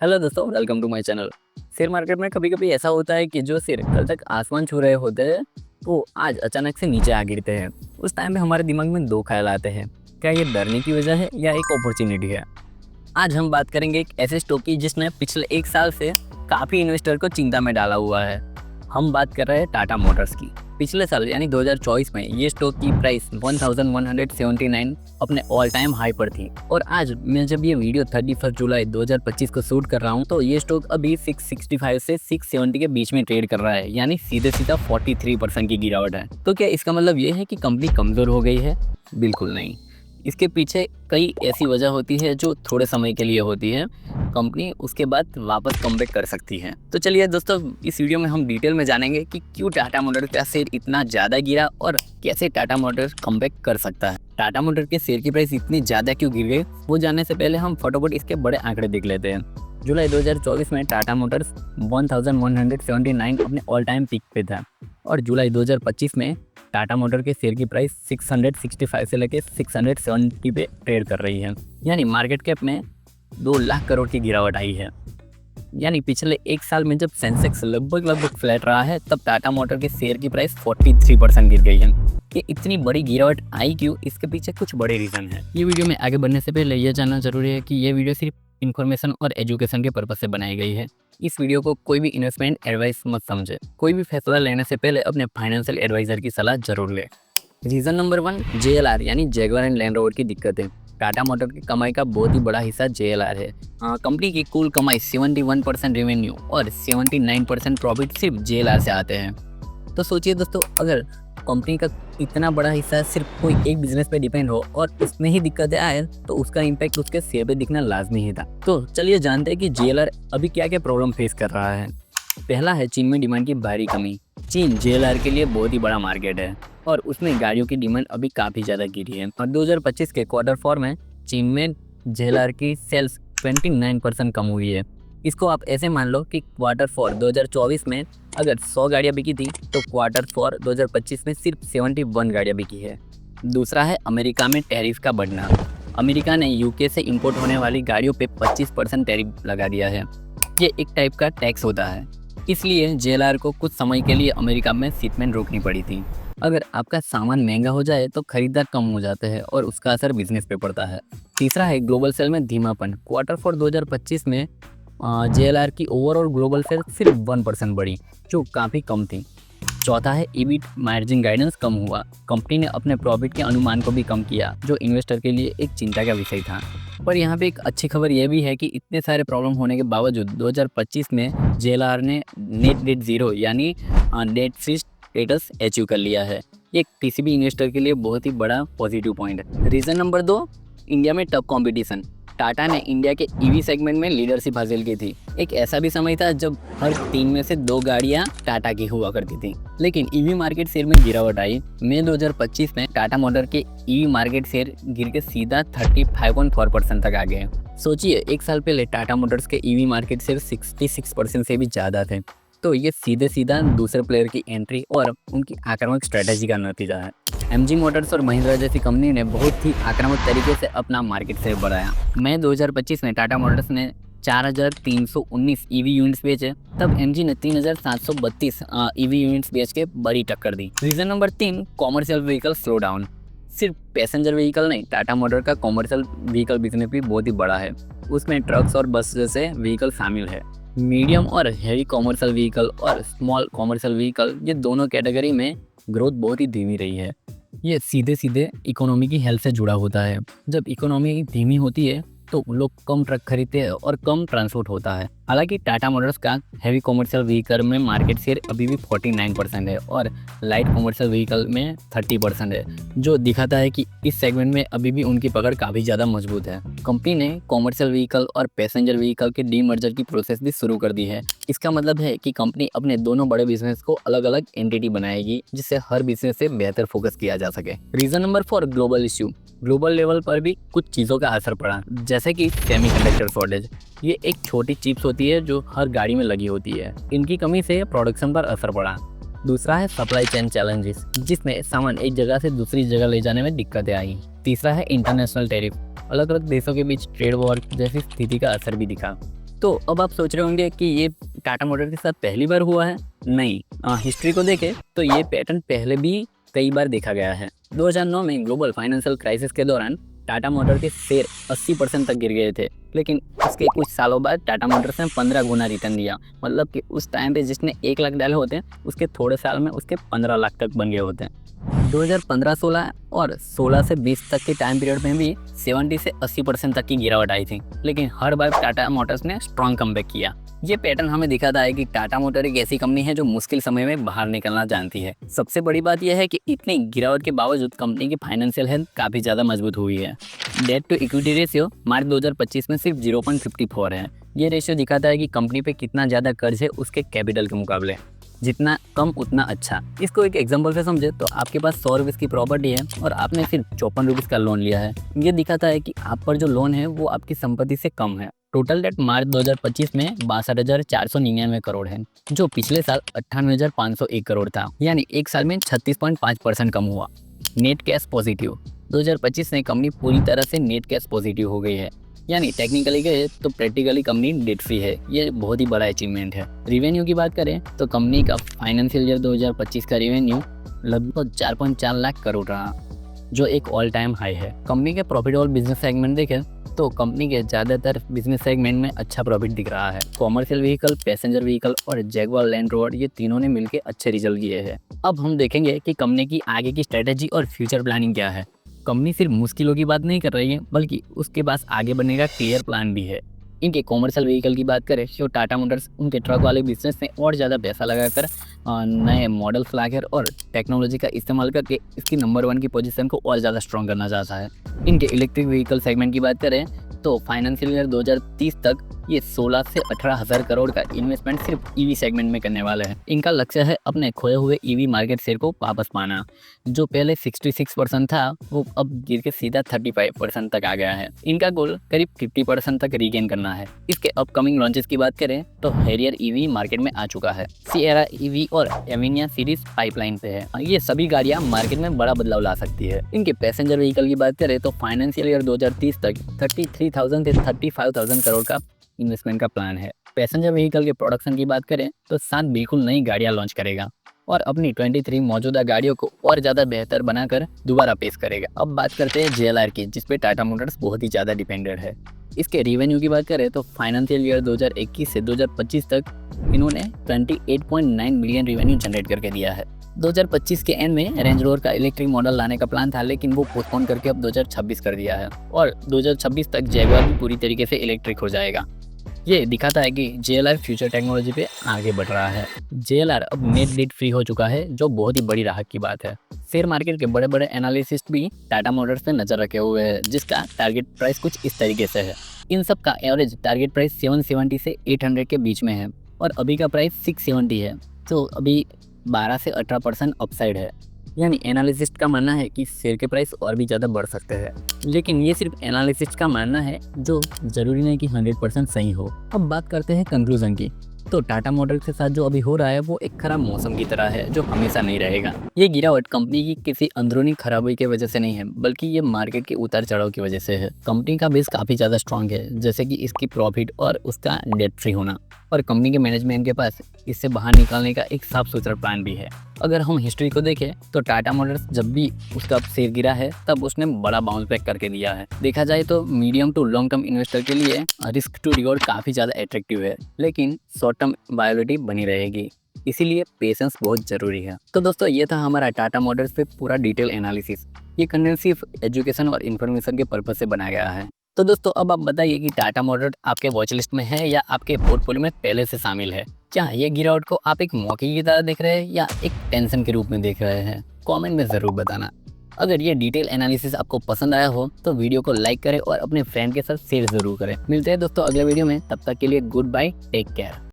Hello दोस्तों, welcome to my channel. Share market में कभी कभी ऐसा होता है कि जो शेयर कल तक आसमान छू रहे होते हैं वो आज अचानक से नीचे आ गिरते हैं। उस टाइम पे हमारे दिमाग में दो ख्याल आते हैं, क्या ये डरने की वजह है या एक अपॉर्चुनिटी है। आज हम बात करेंगे एक ऐसे स्टॉक की जिसने पिछले एक साल से काफ़ी इन्वेस्टर को चिंता में डाला हुआ है। हम बात कर रहे हैं टाटा मोटर्स की। पिछले साल यानी 2024 में ये स्टॉक की प्राइस 1179 अपने ऑल टाइम हाई पर थी और आज मैं जब ये वीडियो 31 जुलाई 2025 को शूट कर रहा हूँ तो ये स्टॉक अभी 665 से 670 के बीच में ट्रेड कर रहा है, यानी सीधे सीधा 43% की गिरावट है। तो क्या इसका मतलब ये है कि कंपनी कमज़ोर हो गई है? बिल्कुल नहीं। इसके पीछे कई ऐसी वजह होती है जो थोड़े समय के लिए होती है, कंपनी उसके बाद वापस कमबैक कर सकती है। तो चलिए दोस्तों, इस वीडियो में हम डिटेल में जानेंगे कि क्यों टाटा मोटर्स का शेयर इतना ज़्यादा गिरा और कैसे टाटा मोटर्स कमबैक कर सकता है। टाटा मोटर्स के शेयर की प्राइस इतनी ज़्यादा क्यों गिर गई, वो जानने से पहले हम फटाफट इसके बड़े आंकड़े देख लेते हैं। जुलाई 2024 में टाटा मोटर्स 1179 अपने ऑल टाइम पीक पे था और जुलाई 2025 में टाटा मोटर के शेयर की प्राइस 665 से लेकर 670 पे ट्रेड कर रही है, यानी मार्केट कैप में 2 लाख करोड़ की गिरावट आई है। यानी पिछले एक साल में जब सेंसेक्स लगभग फ्लैट रहा है तब टाटा मोटर के शेयर की प्राइस 43% गिर गई है। कि इतनी बड़ी गिरावट आई क्यों, इसके पीछे कुछ बड़े रीज़न है। ये वीडियो में आगे बढ़ने से पहले यह जानना जरूरी है कि ये वीडियो सिर्फ इन्फॉर्मेशन और एजुकेशन के पर्पज से बनाई गई है। इस वीडियो को कोई भी इन्वेस्टमेंट एडवाइस मत समझे। कोई भी फैसला लेने से पहले अपने फाइनेंशियल एडवाइजर की सलाह जरूर ले। रीज़न नंबर 1, JLR यानी जैगुआर एंड लैंड रोवर की दिक्कतें। टाटा मोटर की कमाई का बहुत ही बड़ा हिस्सा JLR है। कंपनी की कुल कमाई 71% रेवेन्यू और 79% प्रॉफिट सिर्फ JLR से आते हैं। तो सोचिए दोस्तों, अगर कंपनी का इतना बड़ा हिस्सा सिर्फ कोई एक बिजनेस पे डिपेंड हो और उसमें ही दिक्कतें आए तो उसका इम्पैक्ट उसके शेयर पे दिखना लाजमी ही था। तो चलिए जानते हैं कि JLR अभी क्या क्या प्रॉब्लम फेस कर रहा है। पहला है चीन में डिमांड की भारी कमी। चीन JLR के लिए बहुत ही बड़ा मार्केट है और उसमें गाड़ियों की डिमांड अभी काफ़ी ज़्यादा गिरी है और 2025 के Q4 में चीन में JLR की सेल्स 29% कम हुई है। इसको आप ऐसे मान लो कि Q4 2024 में अगर 100 गाड़ियाँ बिकी थी तो Q4 2025 में सिर्फ 71 गाड़ियाँ बिकी है। दूसरा है अमेरिका में टैरिफ का बढ़ना। अमेरिका ने UK से इंपोर्ट होने वाली गाड़ियों पे 25% टैरिफ लगा दिया है। ये एक टाइप का टैक्स होता है, इसलिए JLR को कुछ समय के लिए अमेरिका में शिपमेंट रोकनी पड़ी थी। अगर आपका सामान महंगा हो जाए तो खरीदार कम हो जाते हैं और उसका असर बिजनेस पे पड़ता है। तीसरा है ग्लोबल सेल में धीमापन। Q4 2025 में JLR की ओवरऑल ग्लोबल सेल सिर्फ 1% बढ़ी, जो काफ़ी कम थी। चौथा है EBIT मार्जिन गाइडेंस कम हुआ। कंपनी ने अपने प्रॉफिट के अनुमान को भी कम किया, जो इन्वेस्टर के लिए एक चिंता का विषय था। पर यहाँ पे एक अच्छी खबर यह भी है कि इतने सारे प्रॉब्लम होने के बावजूद 2025 में JLR ने नेट डेट जीरो यानी डेट फ्री स्टेटस अचीव कर लिया है। ये किसी भी इन्वेस्टर के लिए बहुत ही बड़ा पॉजिटिव पॉइंट है। रीज़न नंबर 2, इंडिया में टफ कॉम्पिटिशन। टाटा ने इंडिया के EV सेगमेंट में लीडरशिप हासिल की थी। एक ऐसा भी समय था जब हर 3 में से 2 गाड़ियां टाटा की हुआ करती थी, लेकिन EV मार्केट शेयर में गिरावट आई। मई 2025 में टाटा मोटर के EV मार्केट शेयर गिर के सीधा 35.4% तक आ गए। सोचिए, एक साल पहले टाटा मोटर्स के EV मार्केट शेयर 66% से भी ज़्यादा थे। तो ये सीधे सीधा दूसरे प्लेयर की एंट्री और उनकी आक्रामक स्ट्रेटेजी का नतीजा है। MG मोटर्स और महिंद्रा जैसी कंपनी ने बहुत ही आक्रामक तरीके से अपना मार्केट शेयर बढ़ाया। मई 2025 में टाटा मोटर्स ने 4319 EV यूनिट्स बेचे, तब MG ने 3732 EV यूनिट्स बेच के बड़ी टक्कर दी। Reason number 3, commercial vehicle slow down. सिर्फ पैसेंजर व्हीकल नहीं, टाटा मोटर का कॉमर्शियल व्हीकल बिजनेस भी बहुत ही बड़ा है। उसमें ट्रक्स और बस जैसे व्हीकल शामिल है। मीडियम और हैवी कॉमर्शियल व्हीकल और स्मॉल कॉमर्शियल व्हीकल, ये दोनों कैटेगरी में ग्रोथ बहुत ही धीमी रही है। ये सीधे सीधे इकोनॉमी की हेल्थ से जुड़ा होता है। जब इकोनॉमी धीमी होती है तो लोग कम ट्रक खरीदते हैं और कम ट्रांसपोर्ट होता है। हालांकि टाटा मोटर्स का हैवी कॉमर्शियल व्हीकल में मार्केट शेयर अभी भी 49% है और लाइट कॉमर्शियल व्हीकल में 30% है, जो दिखाता है कि इस सेगमेंट में अभी भी उनकी पकड़ काफ़ी ज़्यादा मजबूत है। कंपनी ने कॉमर्शियल व्हीकल और पैसेंजर व्हीकल के डीमर्जर की प्रोसेस भी शुरू कर दी है। इसका मतलब है कि कंपनी अपने दोनों बड़े बिजनेस को अलग अलग एंटिटी बनाएगी, जिससे हर बिजनेस से बेहतर फोकस किया जा सके। Reason number 4, global issue. Global level पर भी कुछ चीज़ों का असर पड़ा, जैसे कि सेमीकंडक्टर शॉर्टेज। ये एक छोटी चिप्स होती है जो हर गाड़ी में लगी होती है। इनकी कमी से प्रोडक्शन पर असर पड़ा। दूसरा है सप्लाई चेन चैलेंजेस, जिसमें सामान एक जगह से दूसरी जगह ले जाने में दिक्कतें आई। तीसरा है इंटरनेशनल टैरिफ। अलग अलग देशों के बीच ट्रेड वॉर जैसी स्थिति का असर भी दिखा। तो अब आप सोच रहे होंगे कि ये टाटा मोटर के साथ पहली बार हुआ है। नहीं, हिस्ट्री को देखें तो ये पैटर्न पहले भी कई बार देखा गया है। 2009 में ग्लोबल फाइनेंशियल क्राइसिस के दौरान टाटा मोटर के शेयर 80% तक गिर गए थे, लेकिन उसके कुछ सालों बाद टाटा मोटर्स ने 15 गुना रिटर्न दिया। मतलब कि उस टाइम पे जिसने 1 लाख डाले होते हैं उसके थोड़े साल में उसके 15 लाख तक बन गए होते हैं। 2015-16 और 16 से 20 तक के टाइम पीरियड में भी 70 से 80% तक की गिरावट आई थी, लेकिन हर बार टाटा मोटर्स ने स्ट्रॉन्ग कमबैक किया। ये पैटर्न हमें दिखाता है कि टाटा मोटर एक ऐसी कंपनी है जो मुश्किल समय में बाहर निकलना जानती है। सबसे बड़ी बात यह है कि इतनी गिरावट के बावजूद कंपनी की फाइनेंशियल हेल्थ काफी ज्यादा मजबूत हुई है। डेट टू इक्विटी रेशियो मार्च 2025 में सिर्फ 0.54 है। ये रेशियो दिखाता है कि कंपनी पे कितना ज्यादा कर्ज है उसके कैपिटल के मुकाबले। जितना कम उतना अच्छा। इसको एक एग्जांपल से समझे तो आपके पास 100 रुपीज़ की प्रॉपर्टी है और आपने सिर्फ 54 रुपीज़ का लोन लिया है। ये दिखाता है कि आप पर जो लोन है वो आपकी संपत्ति से कम है। टोटल डेट मार्च 2025 में 62,499 करोड़ है, जो पिछले साल 98,501 करोड़ था, यानी एक साल में 36.5% कम हुआ। Net cash positive. 2025 में कंपनी पूरी तरह से नेट कैश पॉजिटिव हो गई है, यानी टेक्निकली गए तो प्रैक्टिकली कंपनी डेट फ्री है। ये बहुत ही बड़ा अचीवमेंट है। रिवेन्यू की बात करें तो कंपनी का फाइनेंशियल ईयर 2025 का रिवेन्यू लगभग 4.4 लाख करोड़ रहा, जो एक ऑल टाइम हाई है। कंपनी के प्रॉफिट और बिजनेस सेगमेंट देखें तो कंपनी के ज़्यादातर बिजनेस सेगमेंट में अच्छा प्रॉफिट दिख रहा है। कॉमर्शियल व्हीकल, पैसेंजर व्हीकल और जैगुआर लैंड रोवर, ये तीनों ने मिलकर अच्छे रिजल्ट किए हैं। अब हम देखेंगे कि कंपनी की आगे की स्ट्रेटेजी और फ्यूचर प्लानिंग क्या है। कंपनी सिर्फ मुश्किलों की बात नहीं कर रही है, बल्कि उसके पास आगे बढ़ने का क्लियर प्लान भी है। इनके कॉमर्शियल व्हीकल की बात करें तो टाटा मोटर्स उनके ट्रक वाले बिजनेस में और ज़्यादा पैसा लगाकर नए मॉडल्स लाकर और टेक्नोलॉजी का इस्तेमाल करके इसकी नंबर 1 की पोजीशन को और ज़्यादा स्ट्रॉन्ग करना चाहता है। इनके इलेक्ट्रिक व्हीकल सेगमेंट की बात करें तो फाइनेंशियल ईयर 2030 तक ये 16 से 18,000 करोड़ का इन्वेस्टमेंट सिर्फ ईवी सेगमेंट में करने वाले हैं। इनका लक्ष्य है अपने खोए हुए ईवी मार्केट शेयर को वापस पाना। जो पहले 66% था वो अब गिर के सीधा 35% तक आ गया है। इनका गोल करीब 50% तक रीगेन करना है। इसके अपकमिंग लॉन्चेस की बात करें तो हैरियर ईवी मार्केट में आ चुका है। सिएरा ईवी और एविनिया सीरीज पाइपलाइन पे है। ये सभी गाड़ियां मार्केट में बड़ा बदलाव ला सकती है। इनके पैसेंजर व्हीकल की बात करें तो फाइनेंशियल ईयर 2030 तक 33,000 से 35,000 करोड़ का इन्वेस्टमेंट का प्लान है। पैसेंजर व्हीकल के प्रोडक्शन की बात करें तो 7 बिल्कुल नई गाड़ियां लॉन्च करेगा और अपनी 23 मौजूदा गाड़ियों को और ज़्यादा बेहतर बनाकर दोबारा पेश करेगा। अब बात करते हैं JLR की, जिस पे टाटा मोटर्स बहुत ही ज़्यादा डिपेंडेंट है। इसके रेवेन्यू की बात करें तो फाइनेंशियल ईयर 2021 से 2025 तक इन्होंने 28.9 बिलियन रेवेन्यू जनरेट करके दिया है। 2025 के एंड में रेंज रोवर का इलेक्ट्रिक मॉडल लाने का प्लान था, लेकिन वो पोस्टपोन करके अब 2026 कर दिया है और 2026 तक जैगुआर भी पूरी तरीके से इलेक्ट्रिक हो जाएगा। ये दिखाता है कि JLR फ्यूचर टेक्नोलॉजी पे आगे बढ़ रहा है। JLR अब नेट डेट फ्री हो चुका है, जो बहुत ही बड़ी राहत की बात है। शेयर मार्केट के बड़े बड़े एनालिसिस्ट भी टाटा मोटर्स पे नजर रखे हुए हैं, जिसका टारगेट प्राइस कुछ इस तरीके से है। इन सब का एवरेज टारगेट प्राइस 770 से 800 के बीच में है और अभी का प्राइस 670 है, तो अभी 12 से 18% अपसाइड है। यानी एनालिसिस्ट का मानना है कि शेयर के प्राइस और भी ज़्यादा बढ़ सकते हैं, लेकिन ये सिर्फ एनालिसिस्ट का मानना है, जो ज़रूरी नहीं कि 100% सही हो। अब बात करते हैं कंक्लूजन की। तो टाटा मोटर्स के साथ जो अभी हो रहा है वो एक खराब मौसम की तरह है, जो हमेशा नहीं रहेगा। ये गिरावट कंपनी की किसी अंदरूनी खराबी की वजह से नहीं है, बल्कि ये मार्केट के उतार चढ़ाव की वजह से है। कंपनी का बेस काफ़ी ज़्यादा स्ट्रांग है, जैसे कि इसकी प्रॉफिट और उसका डेट फ्री होना, और कंपनी के मैनेजमेंट के पास इससे बाहर निकालने का एक साफ सुथरा प्लान भी है। अगर हम हिस्ट्री को देखें तो टाटा मोटर्स जब भी उसका शेयर गिरा है तब उसने बड़ा बाउंस बैक करके दिया है। देखा जाए तो medium to long term investor के लिए रिस्क टू रिवॉर्ड काफ़ी ज़्यादा अट्रैक्टिव है, लेकिन शॉर्ट टर्म वायबिलिटी बनी रहेगी। इसीलिए पेशेंस बहुत ज़रूरी है। तो दोस्तों, ये था हमारा टाटा मोटर्स पे पूरा डिटेल एनालिसिस। ये कंटेंट सिर्फ एजुकेशन और इन्फॉर्मेशन के पर्पज से बनाया गया है। तो दोस्तों, अब आप बताइए कि टाटा मोटर्स आपके वॉच लिस्ट में है या आपके पोर्टफोलियो में पहले से शामिल है। क्या ये गिरावट को आप एक मौके की तरह देख रहे हैं या एक टेंशन के रूप में देख रहे हैं? कमेंट में ज़रूर बताना। अगर ये डिटेल एनालिसिस आपको पसंद आया हो तो वीडियो को लाइक करें और अपने फ्रेंड के साथ शेयर ज़रूर करें। मिलते हैं दोस्तों अगले वीडियो में, तब तक के लिए गुड बाय, टेक केयर।